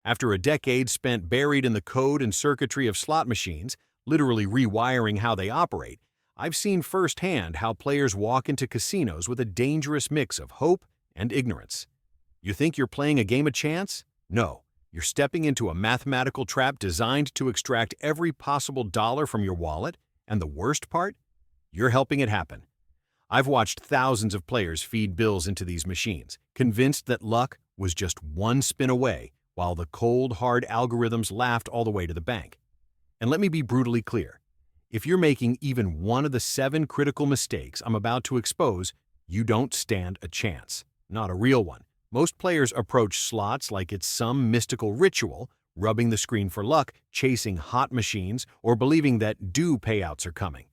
After a decade spent buried in the code and circuitry of slot machines, literally rewiring how they operate, I've seen firsthand how players walk into casinos with a dangerous mix of hope and ignorance. You think you're playing a game of chance? No, you're stepping into a mathematical trap designed to extract every possible dollar from your wallet, and the worst part? You're helping it happen. I've watched thousands of players feed bills into these machines, convinced that luck was just one spin away, while the cold, hard algorithms laughed all the way to the bank. And let me be brutally clear. If you're making even one of the 7 critical mistakes I'm about to expose, you don't stand a chance. Not a real one. Most players approach slots like it's some mystical ritual, rubbing the screen for luck, chasing hot machines, or believing that due payouts are coming.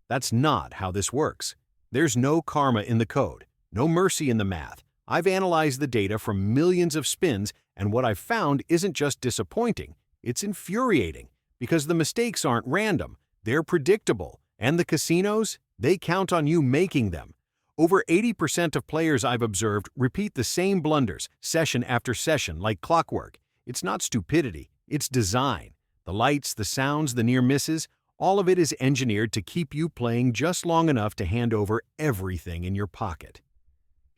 That's not how this works. There's no karma in the code, no mercy in the math. I've analyzed the data from millions of spins, and what I've found isn't just disappointing, it's infuriating, because the mistakes aren't random, they're predictable, and the casinos, they count on you making them. Over 80% of players I've observed repeat the same blunders, session after session, like clockwork. It's not stupidity, it's design. The lights, the sounds, the near misses, all of it is engineered to keep you playing just long enough to hand over everything in your pocket.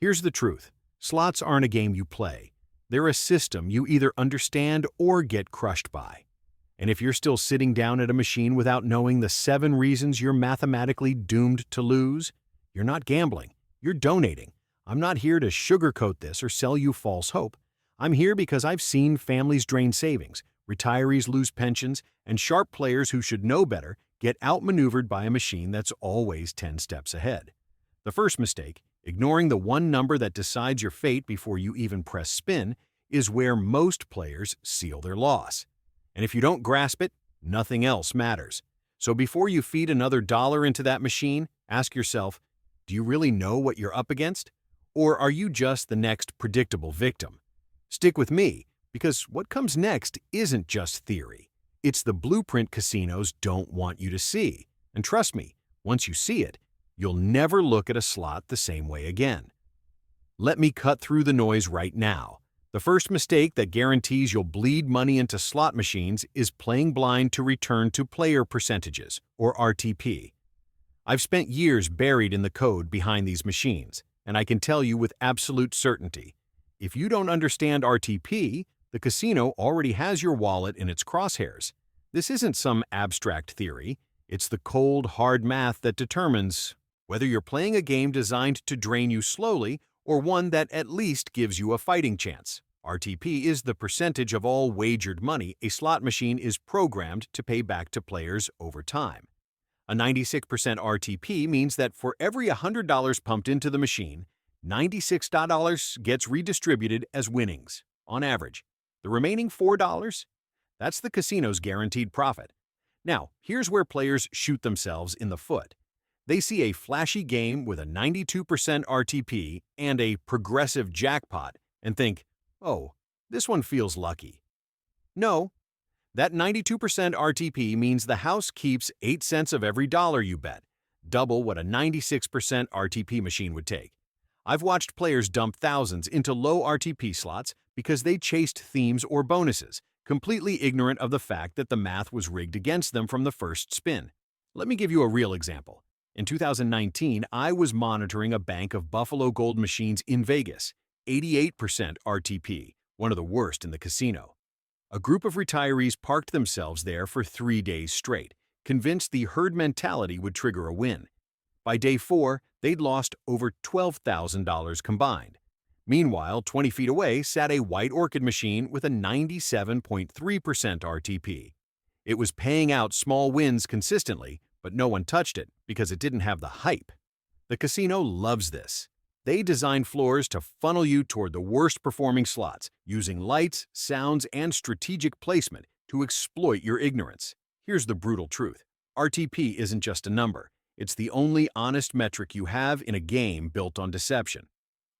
Here's the truth. Slots aren't a game you play. They're a system you either understand or get crushed by. And if you're still sitting down at a machine without knowing the 7 reasons you're mathematically doomed to lose, you're not gambling, you're donating. I'm not here to sugarcoat this or sell you false hope. I'm here because I've seen families drain savings, retirees lose pensions, and sharp players who should know better get outmaneuvered by a machine that's always 10 steps ahead. The first mistake, ignoring the one number that decides your fate before you even press spin, is where most players seal their loss. And if you don't grasp it, nothing else matters. So before you feed another dollar into that machine, ask yourself, do you really know what you're up against? Or are you just the next predictable victim? Stick with me, because what comes next isn't just theory. It's the blueprint casinos don't want you to see. And trust me, once you see it, you'll never look at a slot the same way again. Let me cut through the noise right now. The first mistake that guarantees you'll bleed money into slot machines is playing blind to return to player percentages, or RTP. I've spent years buried in the code behind these machines, and I can tell you with absolute certainty, if you don't understand RTP, the casino already has your wallet in its crosshairs. This isn't some abstract theory. It's the cold, hard math that determines whether you're playing a game designed to drain you slowly or one that at least gives you a fighting chance. RTP is the percentage of all wagered money a slot machine is programmed to pay back to players over time. A 96% RTP means that for every $100 pumped into the machine, $96 gets redistributed as winnings, on average. The remaining $4, that's the casino's guaranteed profit. Now, here's where players shoot themselves in the foot. They see a flashy game with a 92% RTP and a progressive jackpot and think, oh, this one feels lucky. No, that 92% RTP means the house keeps 8 cents of every dollar you bet, double what a 96% RTP machine would take. I've watched players dump thousands into low RTP slots because they chased themes or bonuses, completely ignorant of the fact that the math was rigged against them from the first spin. Let me give you a real example. In 2019, I was monitoring a bank of Buffalo Gold machines in Vegas, 88% RTP, one of the worst in the casino. A group of retirees parked themselves there for 3 days straight, convinced the herd mentality would trigger a win. By day 4, they'd lost over $12,000 combined. Meanwhile, 20 feet away sat a White Orchid machine with a 97.3% RTP. It was paying out small wins consistently, but no one touched it because it didn't have the hype. The casino loves this. They design floors to funnel you toward the worst-performing slots, using lights, sounds, and strategic placement to exploit your ignorance. Here's the brutal truth. RTP isn't just a number. It's the only honest metric you have in a game built on deception.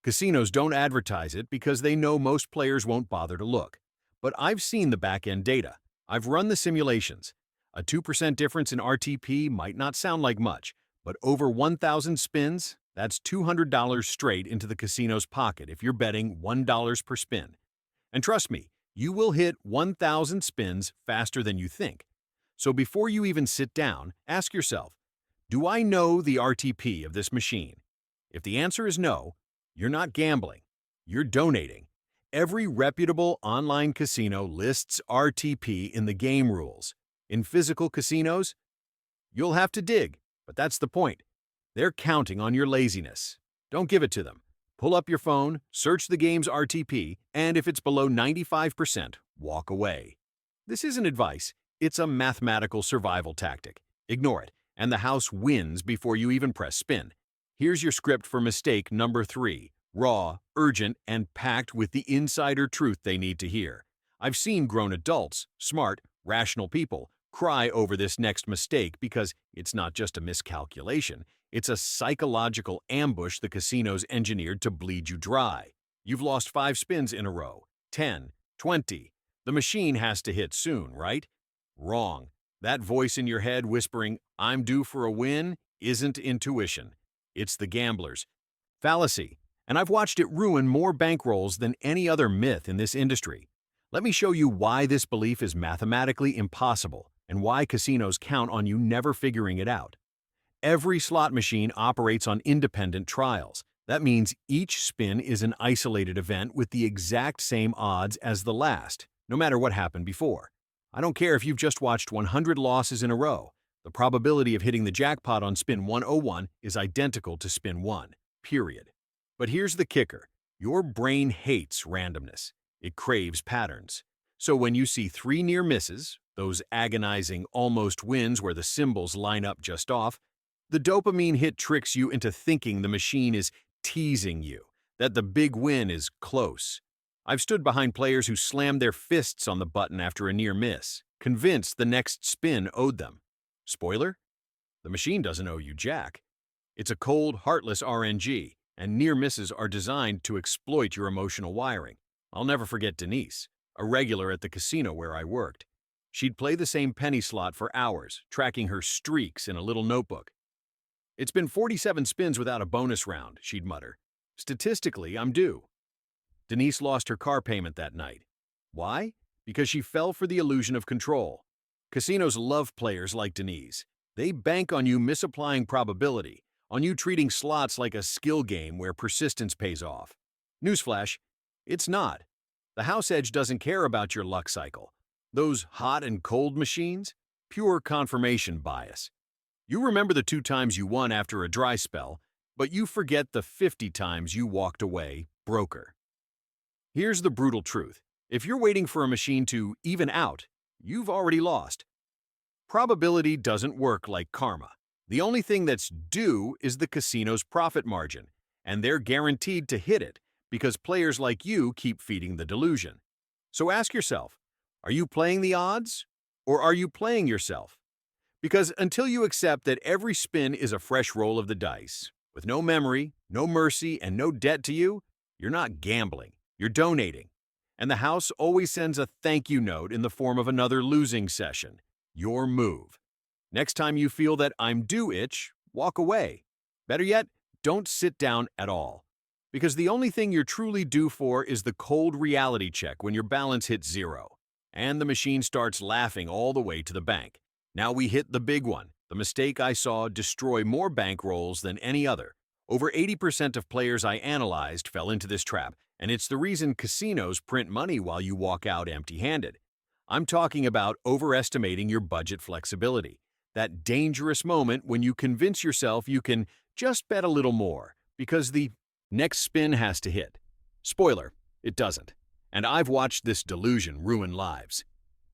Casinos don't advertise it because they know most players won't bother to look. But I've seen the back-end data. I've run the simulations. A 2% difference in RTP might not sound like much, but over 1,000 spins, that's $200 straight into the casino's pocket if you're betting $1 per spin. And trust me, You will hit 1,000 spins faster than you think. So before you even sit down, ask yourself, do I know the RTP of this machine? If the answer is no, you're not gambling, you're donating. Every reputable online casino lists RTP in the game rules. In physical casinos, you'll have to dig, but that's the point. They're counting on your laziness. Don't give it to them. Pull up your phone, search the game's RTP, and if it's below 95%, walk away. This isn't advice, it's a mathematical survival tactic. Ignore it, and the house wins before you even press spin. Here's your script for mistake number 3. Raw, urgent, and packed with the insider truth they need to hear. I've seen grown adults, smart, rational people, cry over this next mistake because it's not just a miscalculation, it's a psychological ambush the casino's engineered to bleed you dry. You've lost 5 spins in a row, 10, 20. The machine has to hit soon, right? Wrong. That voice in your head whispering, "I'm due for a win," isn't intuition. It's the gambler's fallacy, and I've watched it ruin more bankrolls than any other myth in this industry. Let me show you why this belief is mathematically impossible and why casinos count on you never figuring it out. Every slot machine operates on independent trials. That means each spin is an isolated event with the exact same odds as the last, no matter what happened before. I don't care if you've just watched 100 losses in a row. The probability of hitting the jackpot on spin 101 is identical to spin 1, period. But here's the kicker. Your brain hates randomness. It craves patterns. So when you see 3 near misses, those agonizing almost wins where the symbols line up just off, the dopamine hit tricks you into thinking the machine is teasing you, that the big win is close. I've stood behind players who slammed their fists on the button after a near miss, convinced the next spin owed them. Spoiler? The machine doesn't owe you jack. It's a cold, heartless RNG, and near misses are designed to exploit your emotional wiring. I'll never forget Denise, a regular at the casino where I worked. She'd play the same penny slot for hours, tracking her streaks in a little notebook. "It's been 47 spins without a bonus round," she'd mutter. "Statistically, I'm due." Denise lost her car payment that night. Why? Because she fell for the illusion of control. Casinos love players like Denise. They bank on you misapplying probability, on you treating slots like a skill game where persistence pays off. Newsflash, it's not. The house edge doesn't care about your luck cycle. Those hot and cold machines? Pure confirmation bias. You remember the 2 times you won after a dry spell, but you forget the 50 times you walked away broker. Here's the brutal truth. If you're waiting for a machine to even out, you've already lost. Probability doesn't work like karma. The only thing that's due is the casino's profit margin, and they're guaranteed to hit it because players like you keep feeding the delusion. So ask yourself, are you playing the odds, or are you playing yourself? Because until you accept that every spin is a fresh roll of the dice, with no memory, no mercy, and no debt to you, you're not gambling, you're donating. And the house always sends a thank you note in the form of another losing session. Your move. Next time you feel that "I'm due" itch, walk away. Better yet, don't sit down at all. Because the only thing you're truly due for is the cold reality check when your balance hits 0. And the machine starts laughing all the way to the bank. Now we hit the big one, the mistake I saw destroy more bankrolls than any other. Over 80% of players I analyzed fell into this trap, and it's the reason casinos print money while you walk out empty-handed. I'm talking about overestimating your budget flexibility. That dangerous moment when you convince yourself you can just bet a little more because the next spin has to hit. Spoiler, it doesn't. And I've watched this delusion ruin lives.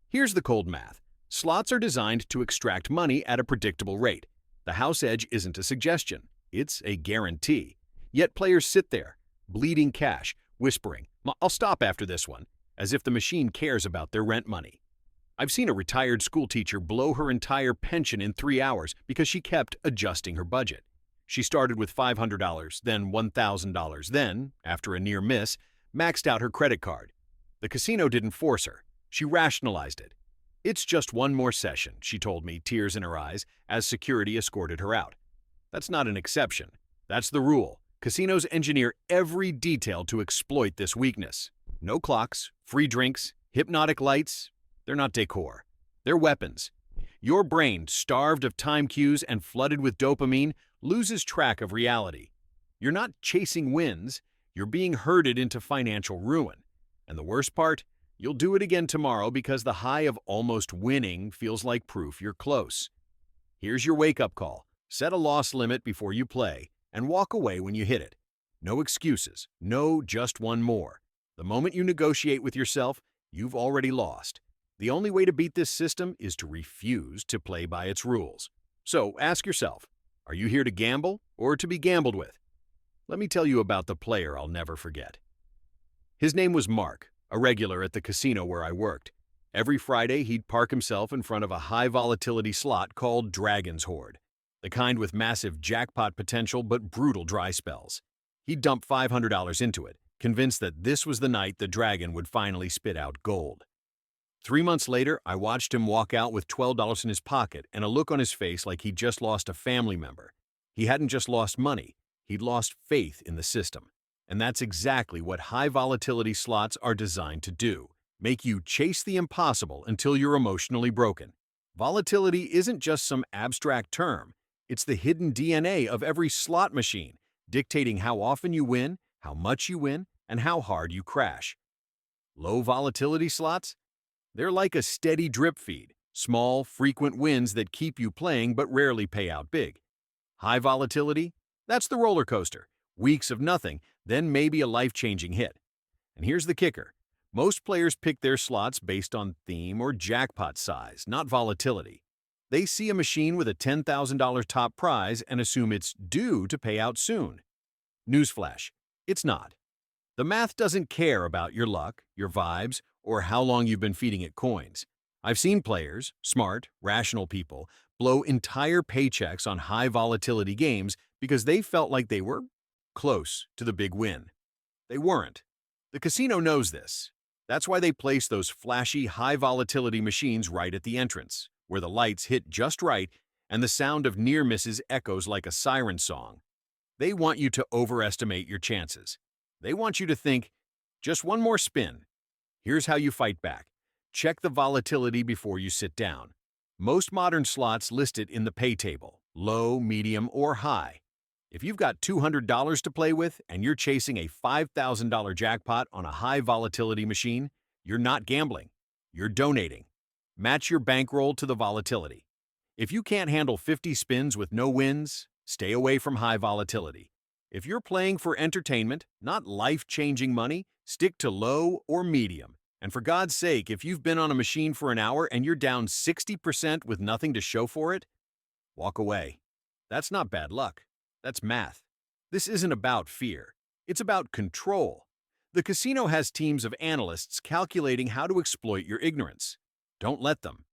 Here's the cold math. Slots are designed to extract money at a predictable rate. The house edge isn't a suggestion, it's a guarantee. Yet players sit there, bleeding cash, whispering, "I'll stop after this one," as if the machine cares about their rent money. I've seen a retired school teacher blow her entire pension in 3 hours because she kept adjusting her budget. She started with $500, then $1,000, then, after a near miss, maxed out her credit card. The casino didn't force her. She rationalized it. "It's just one more session," she told me, tears in her eyes, as security escorted her out. That's not an exception. That's the rule. Casinos engineer every detail to exploit this weakness. No clocks, free drinks, Hypnotic lights, they're not decor. They're weapons. Your brain, starved of time cues and flooded with dopamine, loses track of reality. You're not chasing wins, you're being herded into financial ruin. And the worst part? You'll do it again tomorrow because the high of almost winning feels like proof you're close. Here's your wake-up call. Set a loss limit before you play, and walk away when you hit it. No excuses, no just one more. The moment you negotiate with yourself, you've already lost. The only way to beat this system is to refuse to play by its rules. So ask yourself, are you here to gamble or to be gambled with? Let me tell you about the player I'll never forget. His name was Mark, a regular at the casino where I worked. Every Friday, he'd park himself in front of a high-volatility slot called Dragon's Hoard, the kind with massive jackpot potential but brutal dry spells. He'd dump $500 into it, convinced that this was the night the dragon would finally spit out gold. 3 months later, I watched him walk out with $12 in his pocket and a look on his face like he'd just lost a family member. He hadn't just lost money, he'd lost faith in the system. And that's exactly what high-volatility slots are designed to do. Make you chase the impossible until you're emotionally broken. Volatility isn't just some abstract term. It's the hidden DNA of every slot machine, dictating how often you win, how much you win, and how hard you crash. Low-volatility slots? They're like a steady drip feed, small, frequent wins that keep you playing but rarely pay out big. High volatility? That's the roller coaster. Weeks of nothing, then maybe a life-changing hit. And here's the kicker. Most players pick their slots based on theme or jackpot size, not volatility. They see a machine with a $10,000 top prize and assume it's due to pay out soon. Newsflash, it's not. The math doesn't care about your luck, your vibes, or how long you've been feeding it coins. I've seen players, smart, rational people, blow entire paychecks on high-volatility games because they felt like they were close to the big win. They weren't. The casino knows this. That's why they place those flashy, high-volatility machines right at the entrance, where the lights hit just right and the sound of near misses echoes like a siren song. They want you to overestimate your chances. They want you to think, just one more spin. Here's how you fight back. Check the volatility before you sit down. Most modern slots list it in the pay table, low, medium, or high. If you've got $200 to play with and you're chasing a $5,000 jackpot on a high-volatility machine, you're not gambling. You're donating. Match your bankroll to the volatility. If you can't handle 50 spins with no wins, stay away from high volatility. If you're playing for entertainment, not life-changing money, stick to low or medium. And for God's sake, if you've been on a machine for an hour and you're down 60% with nothing to show for it, walk away. That's not bad luck. That's math. This isn't about fear. It's about control. The casino has teams of analysts calculating how to exploit your ignorance. Don't let them.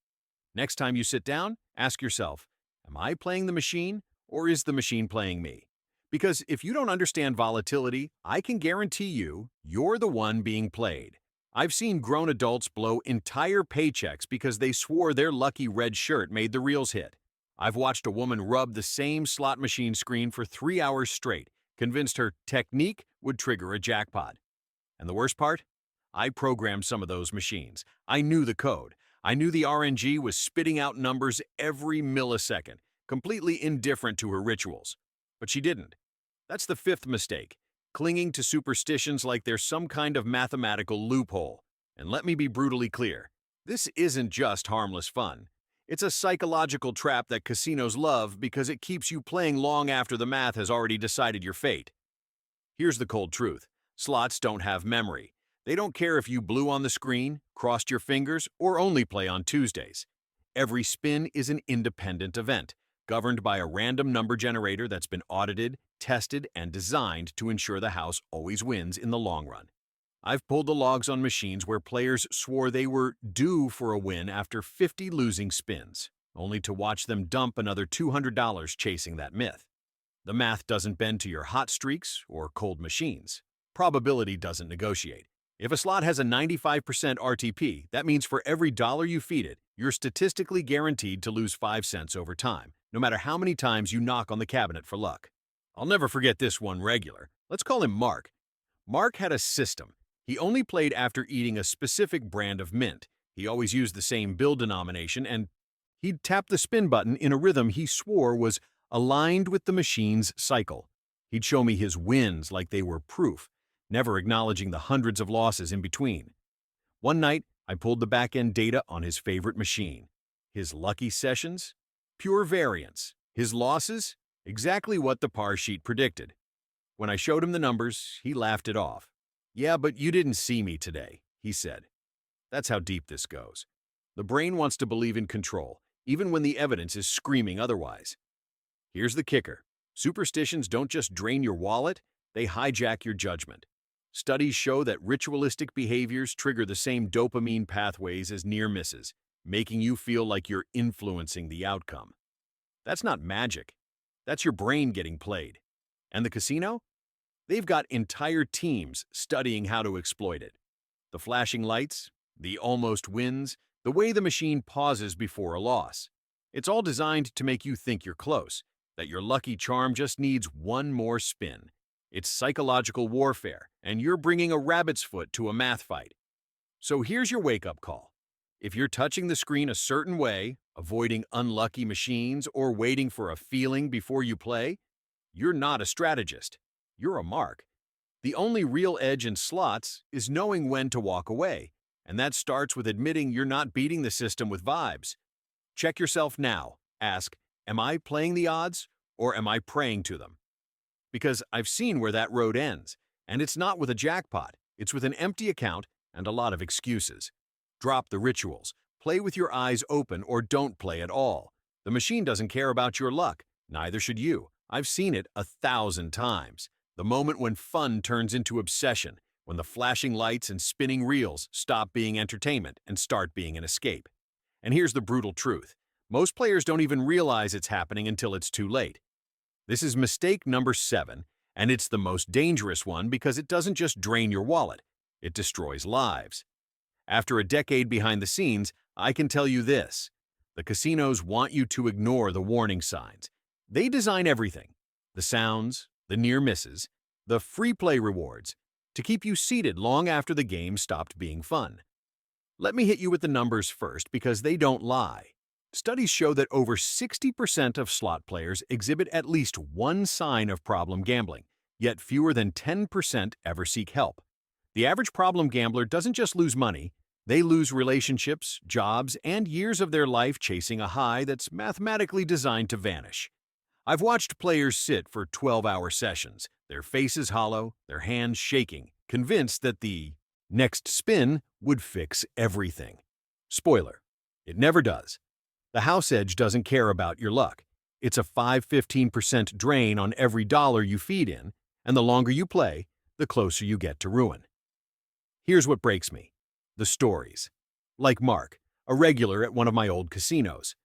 Next time you sit down, ask yourself, am I playing the machine or is the machine playing me? Because if you don't understand volatility, I can guarantee you're the one being played. I've seen grown adults blow entire paychecks because they swore their lucky red shirt made the reels hit. I've watched a woman rub the same slot machine screen for 3 hours straight, convinced her technique would trigger a jackpot. And the worst part? I programmed some of those machines. I knew the code. I knew the RNG was spitting out numbers every millisecond, completely indifferent to her rituals. But she didn't. That's the fifth mistake, clinging to superstitions like they're some kind of mathematical loophole. And let me be brutally clear, this isn't just harmless fun. It's a psychological trap that casinos love because it keeps you playing long after the math has already decided your fate. Here's the cold truth. Slots don't have memory. They don't care if you blew on the screen, crossed your fingers, or only play on Tuesdays. Every spin is an independent event, governed by a random number generator that's been audited, tested, and designed to ensure the house always wins in the long run. I've pulled the logs on machines where players swore they were due for a win after 50 losing spins, only to watch them dump another $200 chasing that myth. The math doesn't bend to your hot streaks or cold machines. Probability doesn't negotiate. If a slot has a 95% RTP, that means for every dollar you feed it, you're statistically guaranteed to lose 5 cents over time, no matter how many times you knock on the cabinet for luck. I'll never forget this one regular. Let's call him Mark. Mark had a system. He only played after eating a specific brand of mint. He always used the same bill denomination, and he'd tap the spin button in a rhythm he swore was aligned with the machine's cycle. He'd show me his wins like they were proof, never acknowledging the hundreds of losses in between. One night, I pulled the back-end data on his favorite machine. His lucky sessions? Pure variance. His losses? Exactly what the par sheet predicted. When I showed him the numbers, he laughed it off. "Yeah, but you didn't see me today," he said. That's how deep this goes. The brain wants to believe in control, even when the evidence is screaming otherwise. Here's the kicker. Superstitions don't just drain your wallet, they hijack your judgment. Studies show that ritualistic behaviors trigger the same dopamine pathways as near misses, making you feel like you're influencing the outcome. That's not magic. That's your brain getting played. And the casino? They've got entire teams studying how to exploit it. The flashing lights, the almost wins, the way the machine pauses before a loss. It's all designed to make you think you're close, that your lucky charm just needs one more spin. It's psychological warfare, and you're bringing a rabbit's foot to a math fight. So here's your wake-up call. If you're touching the screen a certain way, avoiding unlucky machines, or waiting for a feeling before you play, you're not a strategist. You're a mark. The only real edge in slots is knowing when to walk away, and that starts with admitting you're not beating the system with vibes. Check yourself now. Ask, am I playing the odds, or am I praying to them? Because I've seen where that road ends, and it's not with a jackpot. It's with an empty account and a lot of excuses. Drop the rituals. Play with your eyes open or don't play at all. The machine doesn't care about your luck. Neither should you. I've seen it 1,000 times. The moment when fun turns into obsession, when the flashing lights and spinning reels stop being entertainment and start being an escape. And here's the brutal truth. Most players don't even realize it's happening until it's too late. This is mistake number 7, and it's the most dangerous one because it doesn't just drain your wallet, it destroys lives. After a decade behind the scenes, I can tell you this. The casinos want you to ignore the warning signs. They design everything, the sounds, the near misses, the free play rewards, to keep you seated long after the game stopped being fun. Let me hit you with the numbers first because they don't lie. Studies show that over 60% of slot players exhibit at least one sign of problem gambling, yet fewer than 10% ever seek help. The average problem gambler doesn't just lose money, they lose relationships, jobs, and years of their life chasing a high that's mathematically designed to vanish. I've watched players sit for 12-hour sessions, their faces hollow, their hands shaking, convinced that the next spin would fix everything. Spoiler, it never does. The house edge doesn't care about your luck. It's a 5–15% drain on every dollar you feed in, and the longer you play, the closer you get to ruin. Here's what breaks me. The stories. Like Mark, a regular at one of my old casinos.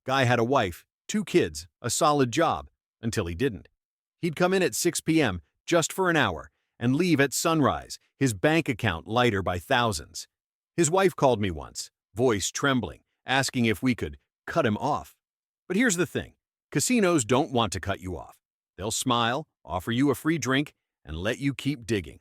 Guy had a wife, 2 kids, a solid job, until he didn't. He'd come in at 6 p.m. just for an hour and leave at sunrise, his bank account lighter by thousands. His wife called me once, voice trembling, asking if we could cut him off. But here's the thing. Casinos don't want to cut you off. They'll smile, offer you a free drink, and let you keep digging.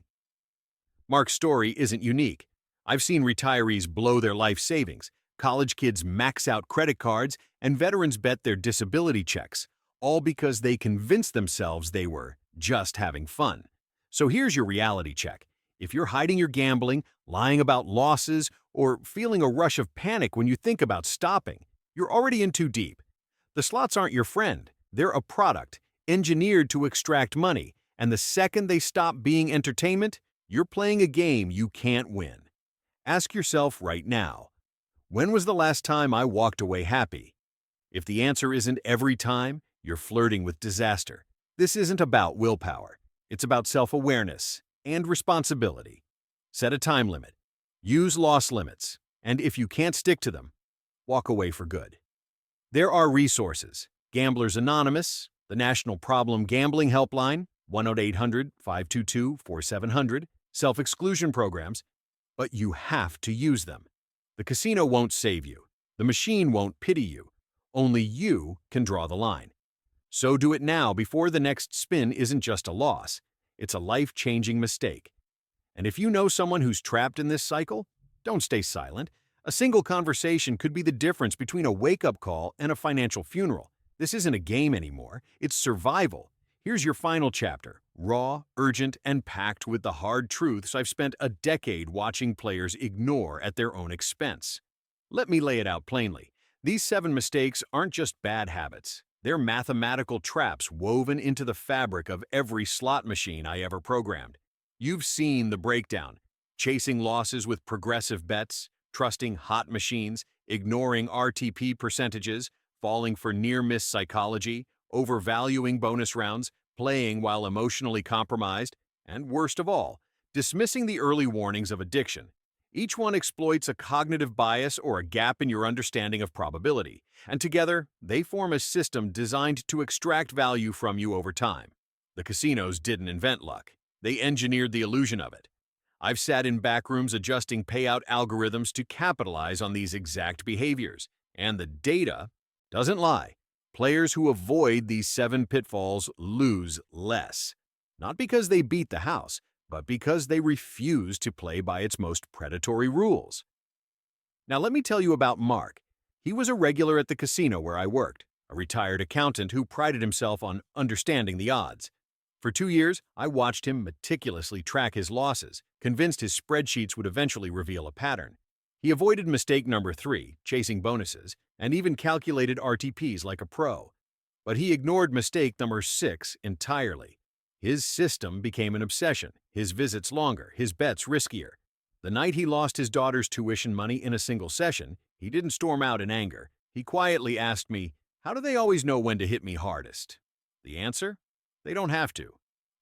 Mark's story isn't unique. I've seen retirees blow their life savings, college kids max out credit cards, and veterans bet their disability checks, all because they convinced themselves they were just having fun. So here's your reality check. If you're hiding your gambling, lying about losses, or feeling a rush of panic when you think about stopping, you're already in too deep. The slots aren't your friend. They're a product, engineered to extract money, and the second they stop being entertainment, you're playing a game you can't win. Ask yourself right now, when was the last time I walked away happy? If the answer isn't every time, you're flirting with disaster. This isn't about willpower. It's about self-awareness and responsibility. Set a time limit. Use loss limits. And if you can't stick to them, walk away for good. There are resources. Gamblers Anonymous, the National Problem Gambling Helpline, 1-800-522-4700, self-exclusion programs, but you have to use them. The casino won't save you. The machine won't pity you. Only you can draw the line. So do it now before the next spin isn't just a loss. It's a life-changing mistake. And if you know someone who's trapped in this cycle, don't stay silent. A single conversation could be the difference between a wake-up call and a financial funeral. This isn't a game anymore, it's survival. Here's your final chapter, raw, urgent, and packed with the hard truths I've spent a decade watching players ignore at their own expense. Let me lay it out plainly. These 7 mistakes aren't just bad habits. They're mathematical traps woven into the fabric of every slot machine I ever programmed. You've seen the breakdown, chasing losses with progressive bets, trusting hot machines, ignoring RTP percentages, falling for near-miss psychology, overvaluing bonus rounds, playing while emotionally compromised, and worst of all, dismissing the early warnings of addiction. Each one exploits a cognitive bias or a gap in your understanding of probability, and together, they form a system designed to extract value from you over time. The casinos didn't invent luck. They engineered the illusion of it. I've sat in backrooms adjusting payout algorithms to capitalize on these exact behaviors, and the data doesn't lie. Players who avoid these 7 pitfalls lose less. Not because they beat the house, but because they refuse to play by its most predatory rules. Now let me tell you about Mark. He was a regular at the casino where I worked, a retired accountant who prided himself on understanding the odds. For 2 years, I watched him meticulously track his losses, convinced his spreadsheets would eventually reveal a pattern. He avoided mistake number 3, chasing bonuses, and even calculated RTPs like a pro. But he ignored mistake number 6 entirely. His system became an obsession, his visits longer, his bets riskier. The night he lost his daughter's tuition money in a single session, he didn't storm out in anger. He quietly asked me, "How do they always know when to hit me hardest?" The answer? They don't have to.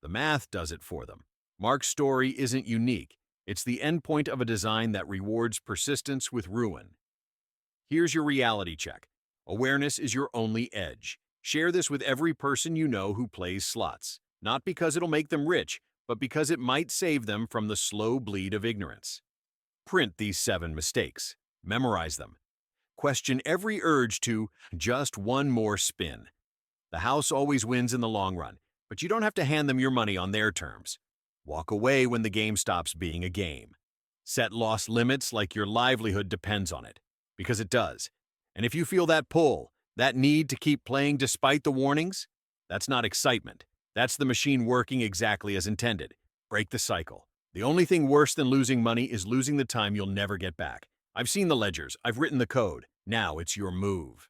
The math does it for them. Mark's story isn't unique. It's the endpoint of a design that rewards persistence with ruin. Here's your reality check. Awareness is your only edge. Share this with every person you know who plays slots. Not because it'll make them rich, but because it might save them from the slow bleed of ignorance. Print these 7 mistakes. Memorize them. Question every urge to just one more spin. The house always wins in the long run, but you don't have to hand them your money on their terms. Walk away when the game stops being a game. Set loss limits like your livelihood depends on it, because it does. And if you feel that pull, that need to keep playing despite the warnings, that's not excitement. That's the machine working exactly as intended. Break the cycle. The only thing worse than losing money is losing the time you'll never get back. I've seen the ledgers. I've written the code. Now it's your move.